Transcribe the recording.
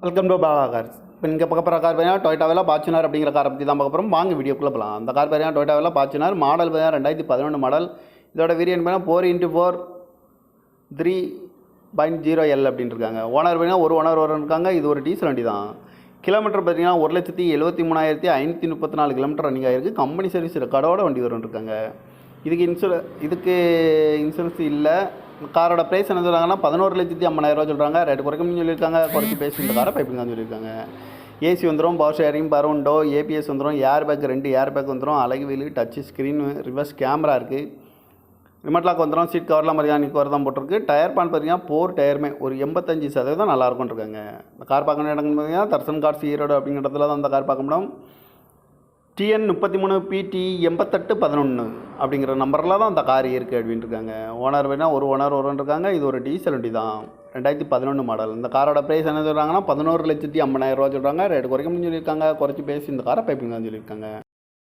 Welcome to Bala cars. இப்போ நீங்கள் பார்க்க போகிற கார் பார்த்தீங்கன்னா டொயோட்டா ஃபார்ச்சுனர் அப்படிங்கிற காரை பற்றி தான் பார்க்க போகிறோம். வாங்க வீடியோக்குள்ளே போகலாம். அந்த கார் பார்த்தீங்கன்னா டொயோட்டா ஃபார்ச்சுனர் மாடல் பார்த்தீங்கன்னா 2011 மாடல். இதோட வேரியன்ட் பார்த்தீங்கன்னா 4x4 3.0L அப்படின்னு இருக்காங்க. ஓனர் பார்த்தீங்கன்னா ஒரு ஓனர் இருக்காங்க. இது ஒரு டீசல் வண்டி தான். கிலோமீட்டர் பார்த்தீங்கன்னா 1,73,534 கிலோமீட்டர் ரன்னிங் ஆகிருக்கு. கம்பெனி சர்வீஸ் ரெக்கார்டோட வண்டி வரும் இருக்காங்க. இதுக்கு இன்சூரன்ஸ் இல்லை. காரோட ப்ரைஸ் என்ன சொல்கிறாங்கன்னா 11,50,000 சொல்கிறாங்க. ரேட்டு குறைக்கணும்னு சொல்லியிருக்காங்க. குறைச்சி பேசி இந்த காரை பைப்பிங் சொல்லியிருக்காங்க. ஏசி வந்துடும், பவர் ஷேரிங், பரவுண்டோ, ஏபிஎஸ் வந்துடும், ஏர் பேக் 2 ஏர் பேக் வந்துடும், அழகு wheel, Dutch screen, reverse camera இருக்குது, ரிமோட் லாக் வந்துடும், சீட் கவர்லாம் மெக்கானிக் கவர் தான் போட்டிருக்கு. டயர் பான் பார்த்தீங்கன்னா 4 டயருமே ஒரு 85% நல்லாயிருக்கும் இருக்காங்க. இந்த கார் பார்க்கணும் இடம்னு பார்த்தீங்கன்னா தர்சன் கார்ஸ் ஈரோடு அப்படிங்கிற இடத்துல தான் அந்த கார் பார்க்க முடியும். TN 33PT8811 அப்படிங்கிற நம்பரில் தான் அந்த கார் இருக்குது அப்படின்ட்டு இருக்காங்க. ஓனர் வேணால் ஒரு ஓனர் இருக்காங்க. இது ஒரு டீசல் வண்டி தான், 2011 மாடல். இந்த காரோட ப்ரைஸ் என்ன சொல்கிறாங்கன்னா 11,50,000 சொல்கிறாங்க. ரேட்டு குறைக்கணும்னு சொல்லியிருக்காங்க. குறைச்சி பேசி இந்த காரை பைப்பிங் தான் சொல்லியிருக்காங்க.